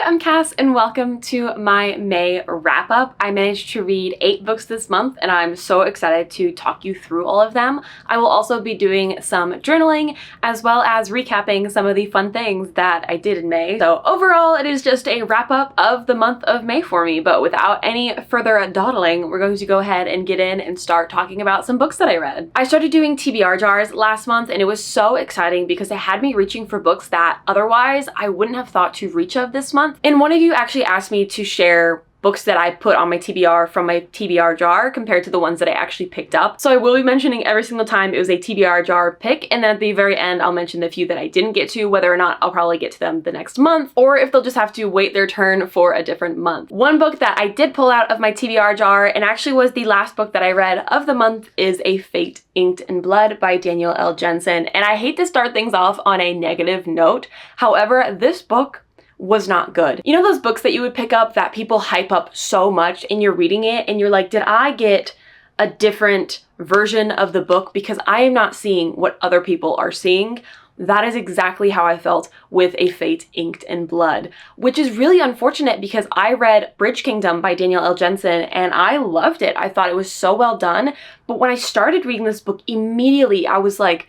Hi, I'm Cass and welcome to my May wrap-up. I managed to read 8 books this month and I'm so excited to talk you through all of them. I will also be doing some journaling as well as recapping some of the fun things that I did in May. So overall, it is just a wrap-up of the month of May for me, but without any further dawdling, we're going to go ahead and get in and start talking about some books that I read. I started doing TBR jars last month and it was so exciting because it had me reaching for books that otherwise I wouldn't have thought to reach of this month. And one of you actually asked me to share books that I put on my TBR from my TBR jar compared to the ones that I actually picked up. So I will be mentioning every single time it was a TBR jar pick, and then at the very end I'll mention the few that I didn't get to, whether or not I'll probably get to them the next month, or if they'll just have to wait their turn for a different month. One book that I did pull out of my TBR jar, and actually was the last book that I read of the month, is A Fate Inked in Blood by Daniel L. Jensen. And I hate to start things off on a negative note, however, this book was not good. You know those books that you would pick up that people hype up so much and you're reading it and you're like, did I get a different version of the book because I am not seeing what other people are seeing? That is exactly how I felt with A Fate Inked in Blood, which is really unfortunate because I read Bridge Kingdom by Daniel L. Jensen and I loved it. I thought it was so well done. But when I started reading this book, immediately I was like,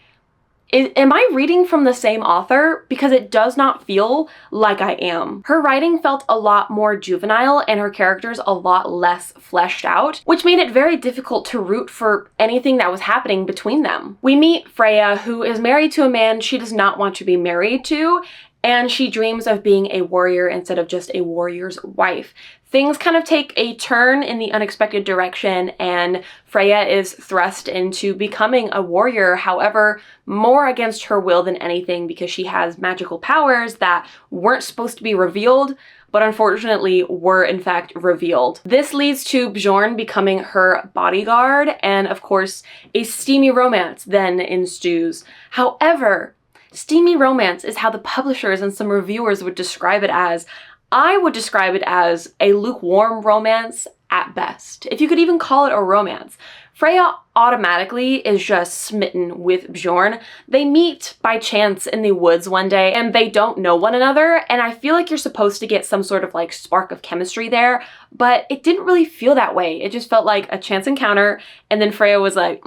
am I reading from the same author? Because it does not feel like I am. Her writing felt a lot more juvenile and her characters a lot less fleshed out, which made it very difficult to root for anything that was happening between them. We meet Freya, who is married to a man she does not want to be married to, and she dreams of being a warrior instead of just a warrior's wife. Things kind of take a turn in the unexpected direction and Freya is thrust into becoming a warrior, however, more against her will than anything because she has magical powers that weren't supposed to be revealed, but unfortunately were in fact revealed. This leads to Bjorn becoming her bodyguard, and of course, a steamy romance then ensues. However, steamy romance is how the publishers and some reviewers would describe it as. I would describe it as a lukewarm romance at best, if you could even call it a romance. Freya automatically is just smitten with Bjorn. They meet by chance in the woods one day and they don't know one another, and I feel like you're supposed to get some sort of like spark of chemistry there, but it didn't really feel that way. It just felt like a chance encounter, and then Freya was like,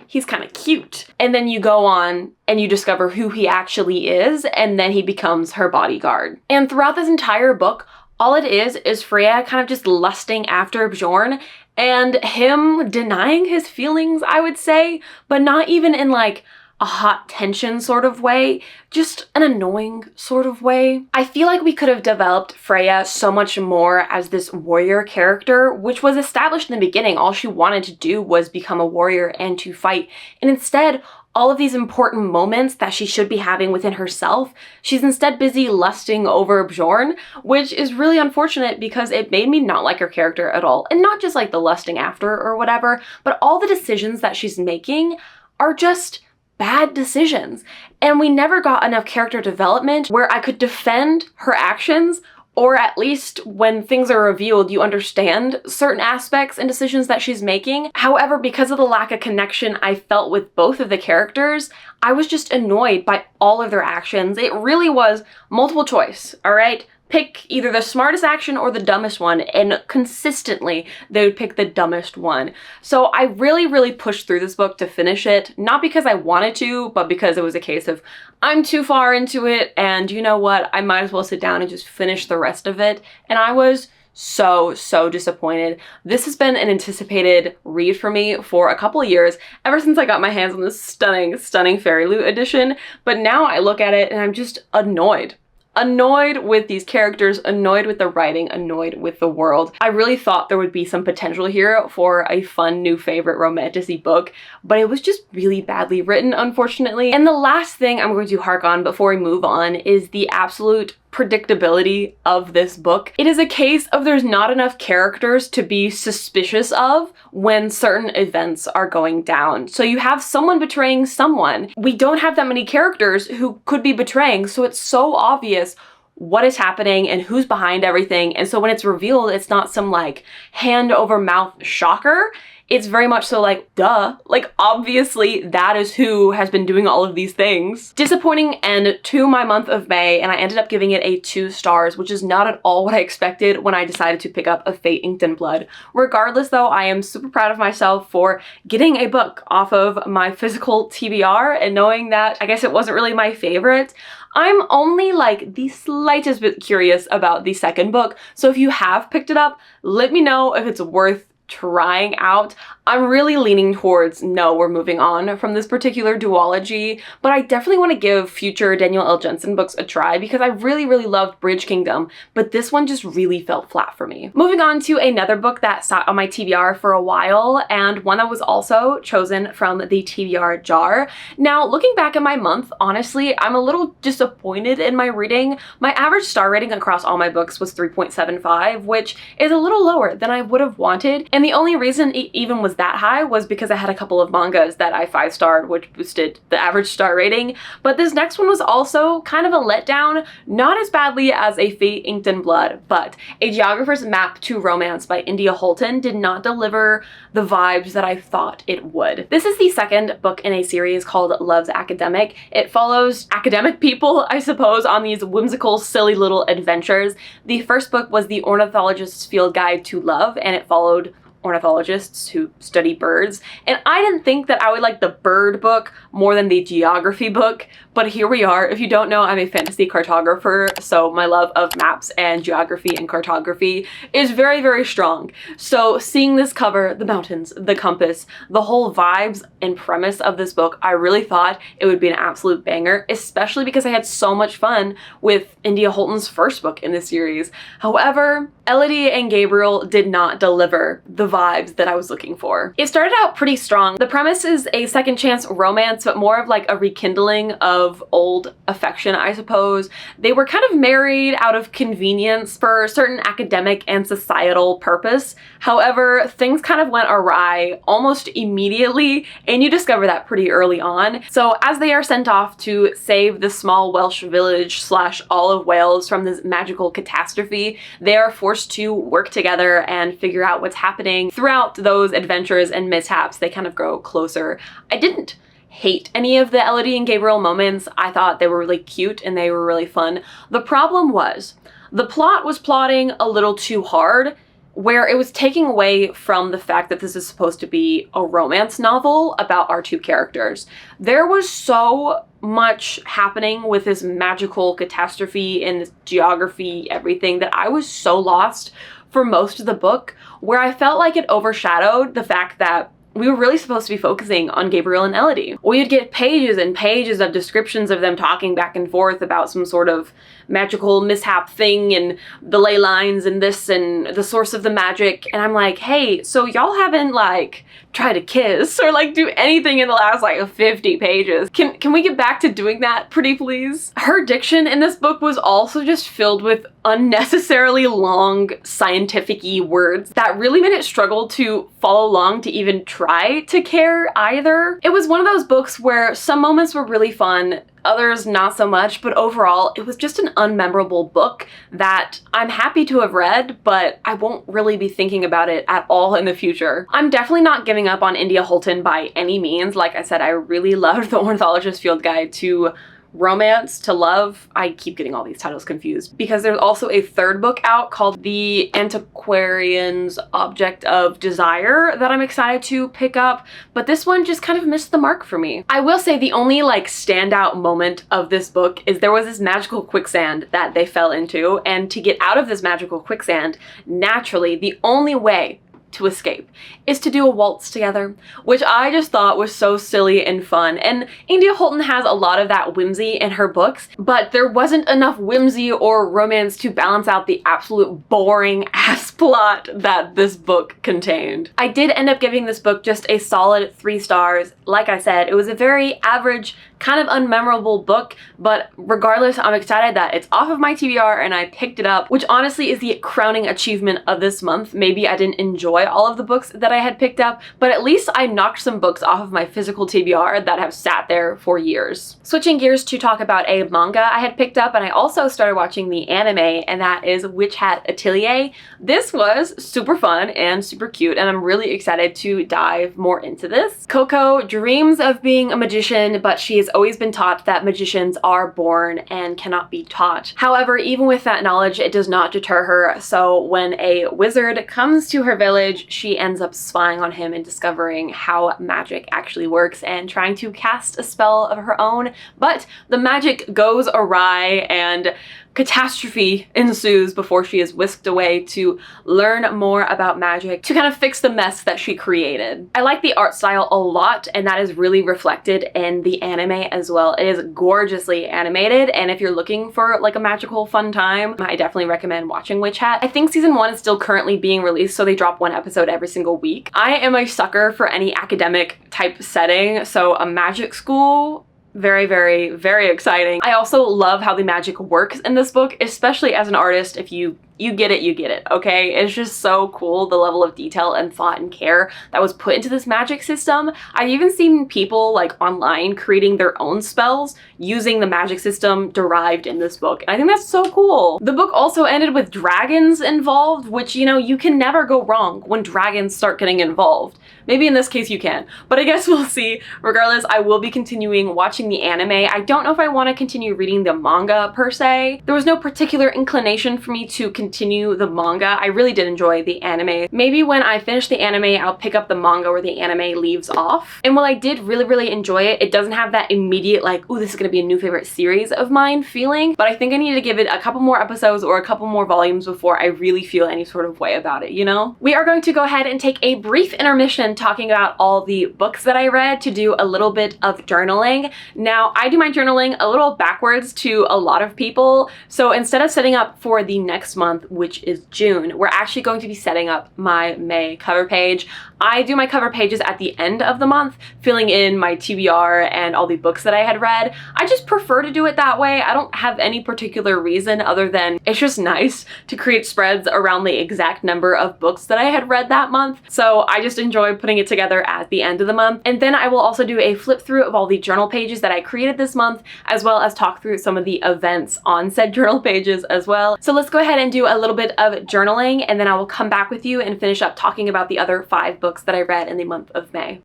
he's kind of cute. And then you go on and you discover who he actually is, and then he becomes her bodyguard. And throughout this entire book, all it is Freya kind of just lusting after Bjorn and him denying his feelings, I would say, but not even in like a hot tension sort of way, just an annoying sort of way. I feel like we could have developed Freya so much more as this warrior character, which was established in the beginning. All she wanted to do was become a warrior and to fight. And instead, all of these important moments that she should be having within herself, she's instead busy lusting over Bjorn, which is really unfortunate because it made me not like her character at all. And not just like the lusting after or whatever, but all the decisions that she's making are just bad decisions. And we never got enough character development where I could defend her actions, or at least when things are revealed, you understand certain aspects and decisions that she's making. However, because of the lack of connection I felt with both of the characters, I was just annoyed by all of their actions. It really was multiple choice, all right? Pick either the smartest action or the dumbest one, and consistently they would pick the dumbest one. So I really pushed through this book to finish it, not because I wanted to, but because it was a case of I'm too far into it and you know what, I might as well sit down and just finish the rest of it. And I was so disappointed. This has been an anticipated read for me for a couple of years, ever since I got my hands on this stunning Fairy Loot edition, but now I look at it and I'm just annoyed. Annoyed with these characters, annoyed with the writing, annoyed with the world. I really thought there would be some potential here for a fun new favorite romantic-y book, but it was just really badly written, unfortunately. And the last thing I'm going to hark on before we move on is the absolute predictability of this book. It is a case of there's not enough characters to be suspicious of when certain events are going down. So you have someone betraying someone. We don't have that many characters who could be betraying, so it's so obvious what is happening and who's behind everything. And so when it's revealed, it's not some like hand over mouth shocker. it's very much so like, duh, like obviously that is who has been doing all of these things. Disappointing end to my month of May, and I ended up giving it a 2 stars, which is not at all what I expected when I decided to pick up A Fate Inked in Blood. Regardless though, I am super proud of myself for getting a book off of my physical TBR and knowing that I guess it wasn't really my favorite. I'm only like the slightest bit curious about the second book, so if you have picked it up, let me know if it's worth trying out. I'm really leaning towards no, we're moving on from this particular duology, but I definitely want to give future Daniel L. Jensen books a try because I really, really loved Bridge Kingdom, but this one just really felt flat for me. Moving on to another book that sat on my TBR for a while, and one that was also chosen from the TBR jar. Now, looking back at my month, honestly, I'm a little disappointed in my reading. My average star rating across all my books was 3.75, which is a little lower than I would have wanted, and the only reason it even was that high was because I had a couple of mangas that I 5-starred, which boosted the average star rating. But this next one was also kind of a letdown, not as badly as A Fate Inked in Blood, but A Geographer's Map to Romance by India Holton did not deliver the vibes that I thought it would. This is the second book in a series called Love's Academic. It follows academic people, I suppose, on these whimsical, silly little adventures. The first book was The Ornithologist's Field Guide to Love, and it followed ornithologists who study birds, and I didn't think that I would like the bird book more than the geography book, but here we are. If you don't know, I'm a fantasy cartographer, so my love of maps and geography and cartography is very, very strong. So seeing this cover, the mountains, the compass, the whole vibes and premise of this book, I really thought it would be an absolute banger, especially because I had so much fun with India Holton's first book in this series. However, Elodie and Gabriel did not deliver the vibes that I was looking for. It started out pretty strong. The premise is a second chance romance, but more of like a rekindling of old affection, I suppose. They were kind of married out of convenience for a certain academic and societal purpose. However, things kind of went awry almost immediately, and you discover that pretty early on. So as they are sent off to save the small Welsh village / all of Wales from this magical catastrophe, they are forced to work together and figure out what's happening. Throughout those adventures and mishaps, they kind of grow closer. I didn't hate any of the Elodie and Gabriel moments. I thought they were really cute and they were really fun. The problem was the plot was plotting a little too hard, where it was taking away from the fact that this is supposed to be a romance novel about our two characters. There was so much happening with this magical catastrophe and this geography, everything, that I was so lost for most of the book, where I felt like it overshadowed the fact that we were really supposed to be focusing on Gabriel and Elodie. We'd get pages and pages of descriptions of them talking back and forth about some sort of magical mishap thing and the ley lines and this and the source of the magic. And I'm like, hey, so y'all haven't like tried to kiss or like do anything in the last like 50 pages. Can we get back to doing that, pretty please? Her diction in this book was also just filled with unnecessarily long scientific-y words that really made it struggle to follow along to even try to care either. It was one of those books where some moments were really fun, others not so much, but overall it was just an unmemorable book that I'm happy to have read, but I won't really be thinking about it at all in the future. I'm definitely not giving up on India Holton by any means. Like I said, I really loved The Ornithologist's Field Guide to Romance to Love. I keep getting all these titles confused because there's also a third book out called The Antiquarian's Object of Desire that I'm excited to pick up, but this one just kind of missed the mark for me. I will say the only like standout moment of this book is there was this magical quicksand that they fell into, and to get out of this magical quicksand, naturally the only way to escape is to do a waltz together, which I just thought was so silly and fun. And India Holton has a lot of that whimsy in her books, but there wasn't enough whimsy or romance to balance out the absolute boring ass plot that this book contained. I did end up giving this book just a solid 3 stars. Like I said, it was a very average, kind of unmemorable book, but regardless, I'm excited that it's off of my TBR and I picked it up, which honestly is the crowning achievement of this month. Maybe I didn't enjoy enjoy all of the books that I had picked up, but at least I knocked some books off of my physical TBR that have sat there for years. Switching gears to talk about a manga I had picked up, and I also started watching the anime, and that is Witch Hat Atelier. This was super fun and super cute, and I'm really excited to dive more into this. Coco dreams of being a magician, but she has always been taught that magicians are born and cannot be taught. However, even with that knowledge, it does not deter her, so when a wizard comes to her village, she ends up spying on him and discovering how magic actually works and trying to cast a spell of her own, but the magic goes awry and catastrophe ensues before she is whisked away to learn more about magic to kind of fix the mess that she created. I like the art style a lot, and that is really reflected in the anime as well. It is gorgeously animated, and if you're looking for like a magical fun time, I definitely recommend watching Witch Hat. I think season 1 is still currently being released, so they drop 1 episode every single week. I am a sucker for any academic type setting, so a magic school, very, very, very exciting. I also love how the magic works in this book, especially as an artist. If you get it, you get it, okay? It's just so cool, the level of detail and thought and care that was put into this magic system. I've even seen people like online creating their own spells using the magic system derived in this book, and I think that's so cool. The book also ended with dragons involved, which, you know, you can never go wrong when dragons start getting involved. Maybe in this case you can, but I guess we'll see. Regardless, I will be continuing watching the anime. I don't know if I want to continue reading the manga per se. There was no particular inclination for me to continue the manga. I really did enjoy the anime. Maybe when I finish the anime, I'll pick up the manga where the anime leaves off. And while I did really, really enjoy it, it doesn't have that immediate like, ooh, this is gonna be a new favorite series of mine feeling, but I think I need to give it a couple more episodes or a couple more volumes before I really feel any sort of way about it, you know? We are going to go ahead and take a brief intermission talking about all the books that I read to do a little bit of journaling. Now, I do my journaling a little backwards to a lot of people, so instead of setting up for the next month, which is June, we're actually going to be setting up my May cover page. I do my cover pages at the end of the month, filling in my TBR and all the books that I had read. I just prefer to do it that way. I don't have any particular reason other than it's just nice to create spreads around the exact number of books that I had read that month. So I just enjoy putting it together at the end of the month. And then I will also do a flip through of all the journal pages that I created this month, as well as talk through some of the events on said journal pages as well. So let's go ahead and do a little bit of journaling, and then I will come back with you and finish up talking about the other 5 books that I read in the month of May.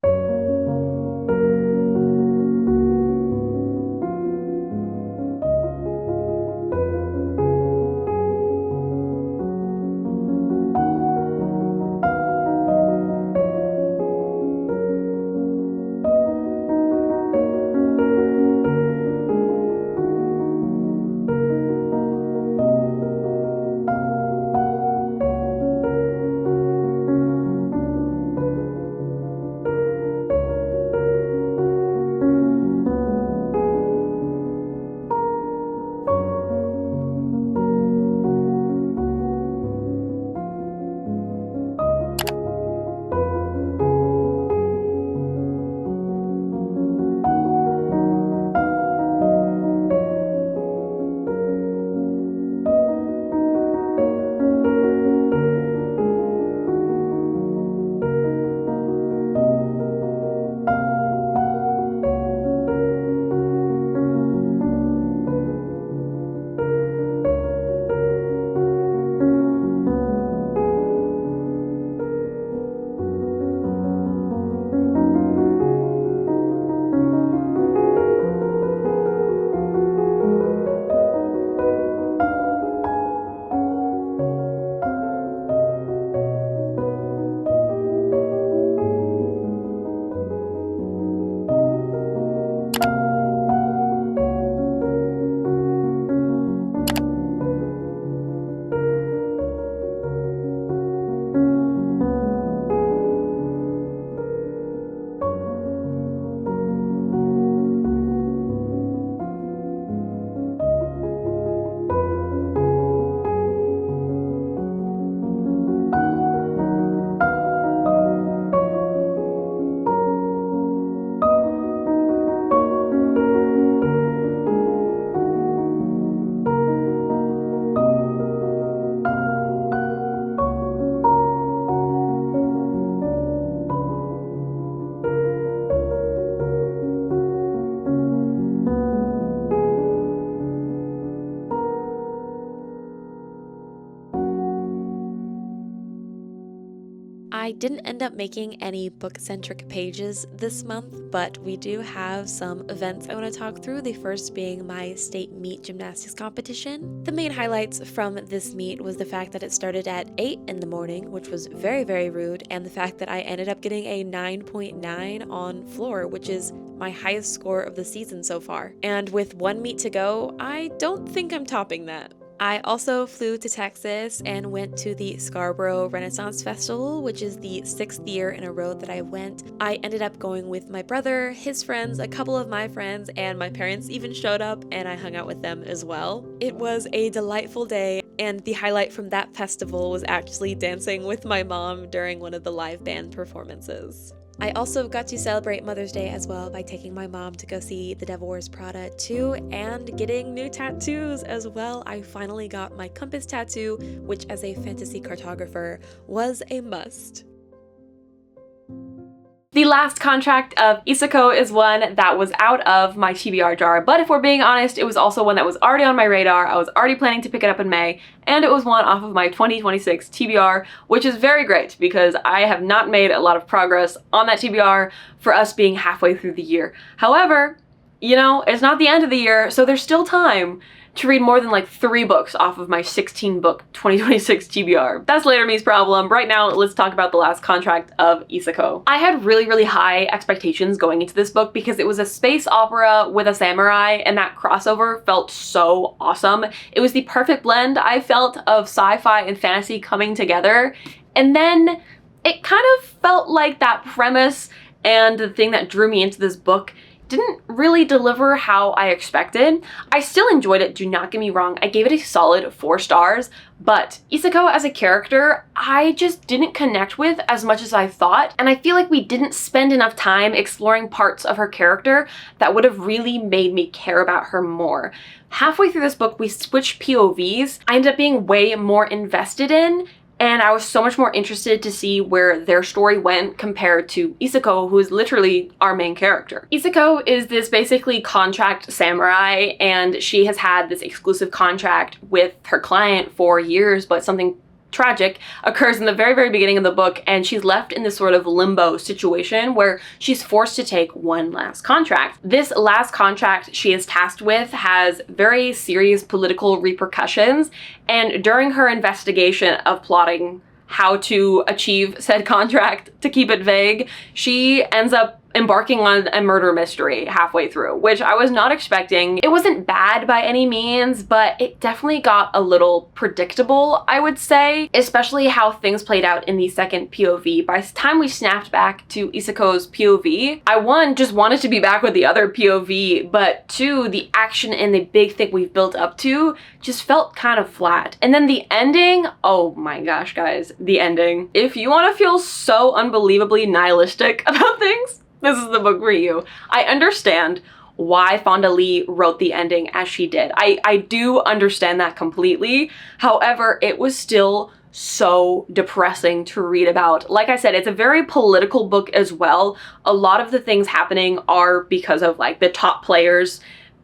I didn't end up making any book-centric pages this month, but we do have some events I want to talk through, the first being my state meet gymnastics competition. The main highlights from this meet was the fact that it started at 8 in the morning, which was very, very rude, and the fact that I ended up getting a 9.9 on floor, which is my highest score of the season so far. And with one meet to go, I don't think I'm topping that. I also flew to Texas and went to the Scarborough Renaissance Festival, which is the 6th year in a row that I went. I ended up going with my brother, his friends, a couple of my friends, and my parents even showed up, and I hung out with them as well. It was a delightful day, and the highlight from that festival was actually dancing with my mom during one of the live band performances. I also got to celebrate Mother's Day as well by taking my mom to go see The Devil Wears Prada 2 and getting new tattoos as well. I finally got my compass tattoo, which as a fantasy cartographer was a must. The last contract of Isako is one that was out of my TBR jar, but if we're being honest, it was also one that was already on my radar. I was already planning to pick it up in May, and it was one off of my 2026 TBR, which is very great because I have not made a lot of progress on that TBR for us being halfway through the year. However, you know, it's not the end of the year, so there's still time to read more than like 3 books off of my 16-book 2026 TBR. That's later me's problem. Right now, let's talk about the last contract of Isako. I had really, really high expectations going into this book because it was a space opera with a samurai, and that crossover felt so awesome. It was the perfect blend, I felt, of sci-fi and fantasy coming together. And then it kind of felt like that premise and the thing that drew me into this book didn't really deliver how I expected. I still enjoyed it, do not get me wrong. I gave it a solid 4 stars, but Isako as a character, I just didn't connect with as much as I thought, and I feel like we didn't spend enough time exploring parts of her character that would have really made me care about her more. Halfway through this book, we switched POVs. I ended up being way more invested in, and I was so much more interested to see where their story went compared to Isako, who is literally our main character. Isako is this basically contract samurai, and she has had this exclusive contract with her client for years, but something tragic occurs in the very, very beginning of the book, and she's left in this sort of limbo situation where she's forced to take one last contract. This last contract she is tasked with has very serious political repercussions, and during her investigation of plotting how to achieve said contract, to keep it vague, she ends up embarking on a murder mystery halfway through, which I was not expecting. It wasn't bad by any means, but it definitely got a little predictable, I would say, especially how things played out in the second POV. By the time we snapped back to Isako's POV, I, 1, just wanted to be back with the other POV, but 2, the action and the big thing we've built up to just felt kind of flat. And then the ending, oh my gosh, guys, the ending. If you want to feel so unbelievably nihilistic about things, this is the book for you. I understand why Fonda Lee wrote the ending as she did. I do understand that completely. However, it was still so depressing to read about. Like I said, it's a very political book as well. A lot of the things happening are because of like the top players,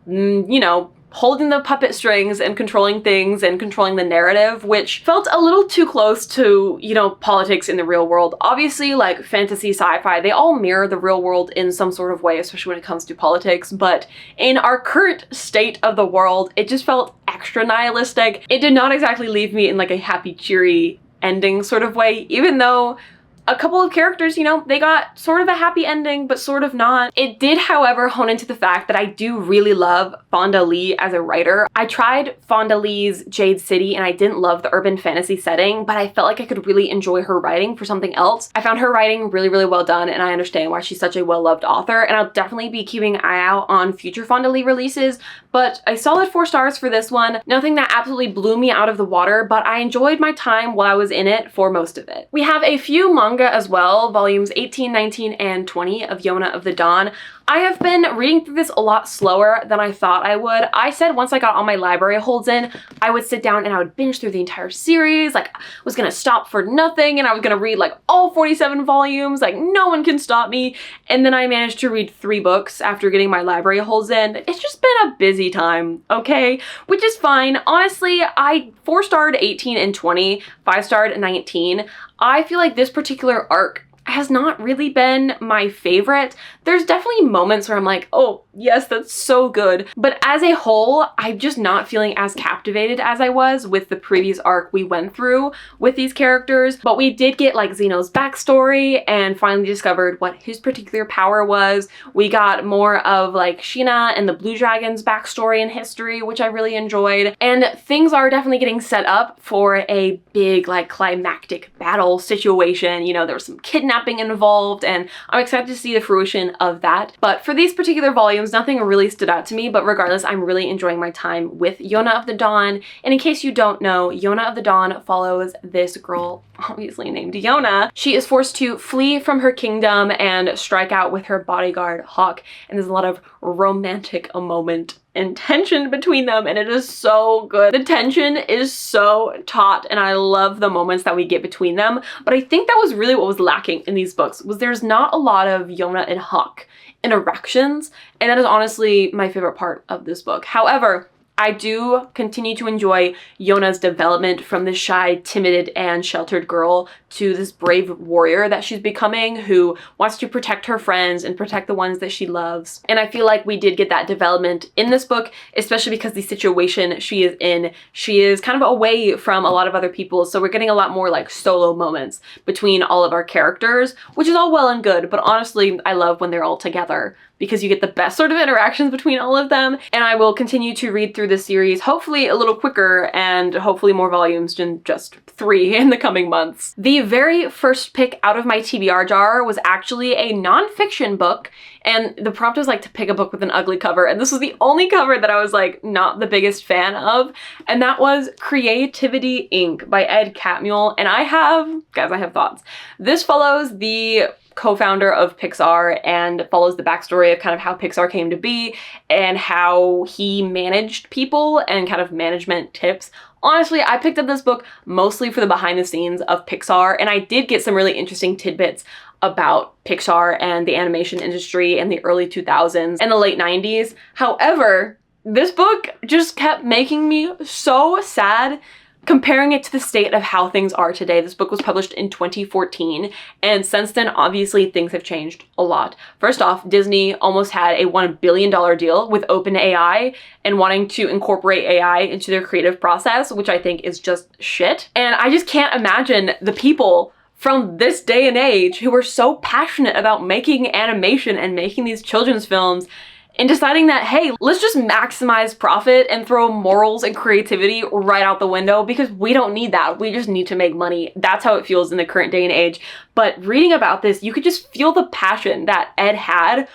you know, holding the puppet strings and controlling things and controlling the narrative, which felt a little too close to, you know, politics in the real world. Obviously, like fantasy, sci-fi, they all mirror the real world in some sort of way, especially when it comes to politics, but in our current state of the world, it just felt extra nihilistic. It did not exactly leave me in like a happy, cheery ending sort of way, even though a couple of characters, you know, they got sort of a happy ending, but sort of not. It did, however, hone into the fact that I do really love Fonda Lee as a writer. I tried Fonda Lee's Jade City and I didn't love the urban fantasy setting, but I felt like I could really enjoy her writing for something else. I found her writing really, really well done, and I understand why she's such a well-loved author, and I'll definitely be keeping an eye out on future Fonda Lee releases, but a solid 4 stars for this one. Nothing that absolutely blew me out of the water, but I enjoyed my time while I was in it for most of it. We have a few manga as well, volumes 18, 19, and 20 of Yona of the Dawn. I have been reading through this a lot slower than I thought I would. I said once I got all my library holds in, I would sit down and I would binge through the entire series. Like, I was gonna stop for nothing and I was gonna read like all 47 volumes, like no one can stop me. And then I managed to read 3 books after getting my library holds in. It's just been a busy time, okay? Which is fine. Honestly, I 4-starred 18 and 20, 5-starred 19. I feel like this particular arc has not really been my favorite. There's definitely moments where I'm like, oh yes, that's so good. But as a whole, I'm just not feeling as captivated as I was with the previous arc we went through with these characters. But we did get like Zeno's backstory and finally discovered what his particular power was. We got more of like Sheena and the Blue Dragon's backstory and history, which I really enjoyed. And things are definitely getting set up for a big like climactic battle situation. You know, there was some kidnapping involved, and I'm excited to see the fruition of that. But for these particular volumes, nothing really stood out to me, but regardless, I'm really enjoying my time with Yona of the Dawn. And in case you don't know, Yona of the Dawn follows this girl, obviously named Yona. She is forced to flee from her kingdom and strike out with her bodyguard, Hawk, and there's a lot of romantic moment and tension between them, and it is so good. The tension is so taut, and I love the moments that we get between them. But I think that was really what was lacking in these books, was there's not a lot of Yona and Hawk interactions, and that is honestly my favorite part of this book. However, I do continue to enjoy Yona's development from this shy, timid, and sheltered girl to this brave warrior that she's becoming, who wants to protect her friends and protect the ones that she loves. And I feel like we did get that development in this book, especially because the situation she is in, she is kind of away from a lot of other people, so we're getting a lot more like solo moments between all of our characters, which is all well and good, but honestly, I love when they're all together, because you get the best sort of interactions between all of them. And I will continue to read through this series, hopefully a little quicker and hopefully more volumes than just 3 in the coming months. The very first pick out of my TBR jar was actually a nonfiction book, and the prompt was like to pick a book with an ugly cover, and this was the only cover that I was like not the biggest fan of, and that was Creativity Inc. by Ed Catmull. And I have thoughts. This follows the co-founder of Pixar and follows the backstory of kind of how Pixar came to be and how he managed people and kind of management tips. Honestly, I picked up this book mostly for the behind the scenes of Pixar, and I did get some really interesting tidbits about Pixar and the animation industry in the early 2000s and the late 90s. However, this book just kept making me so sad comparing it to the state of how things are today. This book was published in 2014, and since then, obviously, things have changed a lot. First off, Disney almost had a $1 billion deal with OpenAI and wanting to incorporate AI into their creative process, which I think is just shit. And I just can't imagine the people from this day and age who are so passionate about making animation and making these children's films and deciding that, hey, let's just maximize profit and throw morals and creativity right out the window, because we don't need that. We just need to make money. That's how it feels in the current day and age. But reading about this, you could just feel the passion that Ed had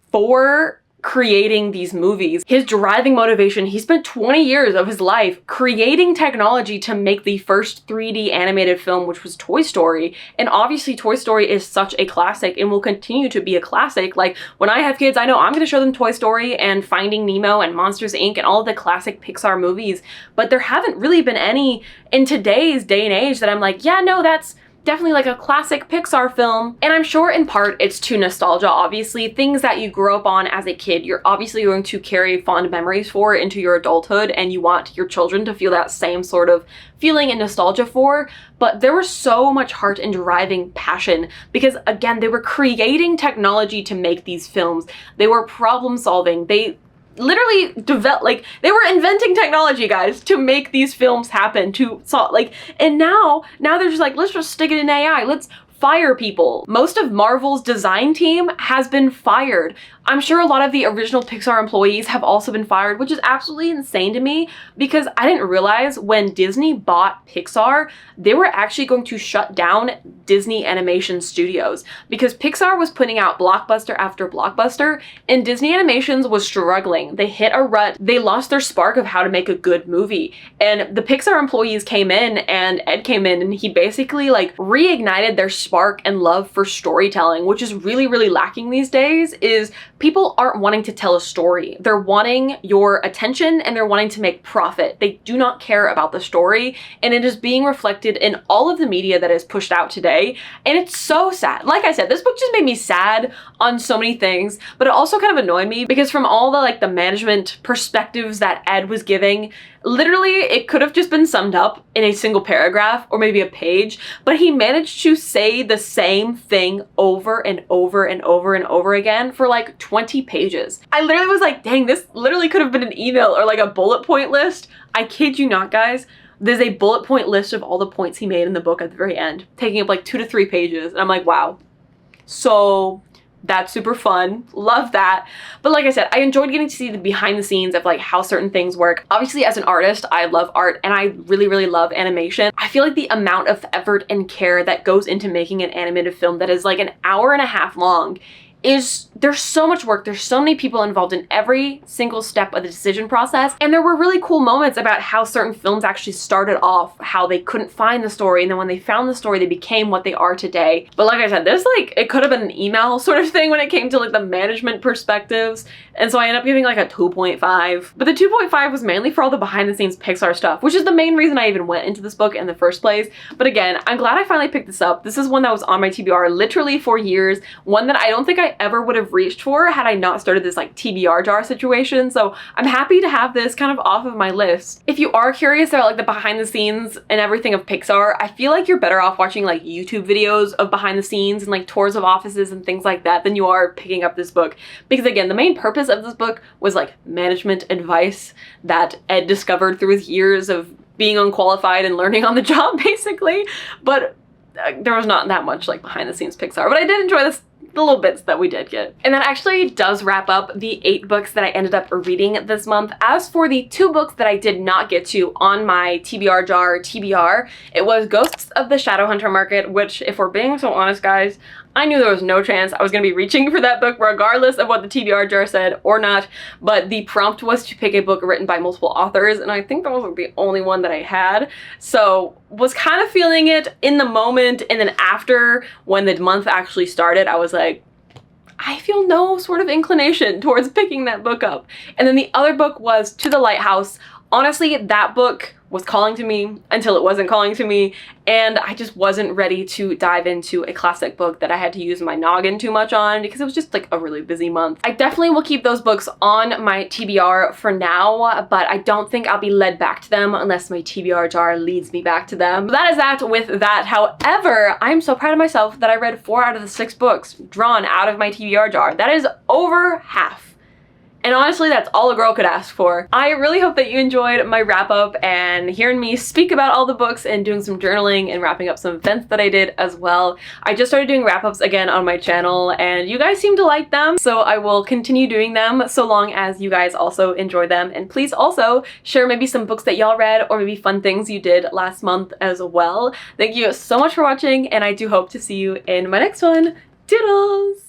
for creating these movies. His driving motivation, he spent 20 years of his life creating technology to make the first 3D animated film, which was Toy Story. And obviously Toy Story is such a classic and will continue to be a classic. Like, when I have kids, I know I'm gonna show them Toy Story and Finding Nemo and Monsters, Inc. and all of the classic Pixar movies, but there haven't really been any in today's day and age that I'm like, yeah, no, that's definitely like a classic Pixar film. And I'm sure in part it's to nostalgia. Obviously, things that you grew up on as a kid, you're obviously going to carry fond memories for into your adulthood, and you want your children to feel that same sort of feeling and nostalgia for. But there was so much heart and driving passion because, again, they were creating technology to make these films. They were problem solving. They literally they were inventing technology, guys, to make these films happen, to solve, like, and now they're just like, let's just stick it in AI, let's fire people. Most of Marvel's design team has been fired. I'm sure a lot of the original Pixar employees have also been fired, which is absolutely insane to me, because I didn't realize when Disney bought Pixar, they were actually going to shut down Disney Animation Studios, because Pixar was putting out blockbuster after blockbuster and Disney Animations was struggling. They hit a rut. They lost their spark of how to make a good movie. And the Pixar employees came in, and Ed came in, and he basically like reignited their spark and love for storytelling, which is really, really lacking these days. Is people aren't wanting to tell a story. They're wanting your attention and they're wanting to make profit. They do not care about the story, and it is being reflected in all of the media that is pushed out today. And it's so sad. Like I said, this book just made me sad on so many things, but it also kind of annoyed me because from all the like the management perspectives that Ed was giving, Literally, it could have just been summed up in a single paragraph or maybe a page, but he managed to say the same thing over and over and over and over again for like 20 pages. I literally was like, dang, this literally could have been an email or like a bullet point list. I kid you not, guys. There's a bullet point list of all the points he made in the book at the very end, taking up like 2 to 3 pages. And I'm like, wow. So that's super fun. Love that. But like I said, I enjoyed getting to see the behind the scenes of like how certain things work. Obviously, as an artist, I love art and I really, really love animation. I feel like the amount of effort and care that goes into making an animated film that is like an hour and a half long there's so much work. There's so many people involved in every single step of the decision process. And there were really cool moments about how certain films actually started off, how they couldn't find the story. And then when they found the story, they became what they are today. But like I said, there's like, it could have been an email sort of thing when it came to like the management perspectives. And so I ended up giving like a 2.5. But the 2.5 was mainly for all the behind the scenes Pixar stuff, which is the main reason I even went into this book in the first place. But again, I'm glad I finally picked this up. This is one that was on my TBR literally for years. One that I don't think I ever would have reached for had I not started this like TBR jar situation. So I'm happy to have this kind of off of my list. If you are curious about like the behind the scenes and everything of Pixar, I feel like you're better off watching like YouTube videos of behind the scenes and like tours of offices and things like that than you are picking up this book. Because again, the main purpose of this book was like management advice that Ed discovered through his years of being unqualified and learning on the job basically. But there was not that much like behind the scenes Pixar, but I did enjoy the little bits that we did get. And that actually does wrap up the 8 books that I ended up reading this month. As for the 2 books that I did not get to on my TBR jar TBR, it was Ghosts of the Shadowhunter Market, which, if we're being so honest, guys, I knew there was no chance I was going to be reaching for that book regardless of what the TBR jar said or not, but the prompt was to pick a book written by multiple authors, and I think that was the only one that I had, so was kind of feeling it in the moment, and then after, when the month actually started, I was like, I feel no sort of inclination towards picking that book up. And then the other book was To the Lighthouse. Honestly, that book was calling to me until it wasn't calling to me, and I just wasn't ready to dive into a classic book that I had to use my noggin too much on because it was just like a really busy month. I definitely will keep those books on my TBR for now, but I don't think I'll be led back to them unless my TBR jar leads me back to them. But that is that with that. However, I'm so proud of myself that I read 4 out of the 6 books drawn out of my TBR jar. That is over half. And honestly, that's all a girl could ask for. I really hope that you enjoyed my wrap up and hearing me speak about all the books and doing some journaling and wrapping up some events that I did as well. I just started doing wrap ups again on my channel and you guys seem to like them, so I will continue doing them so long as you guys also enjoy them. And please also share maybe some books that y'all read or maybe fun things you did last month as well. Thank you so much for watching, and I do hope to see you in my next one. Toodles!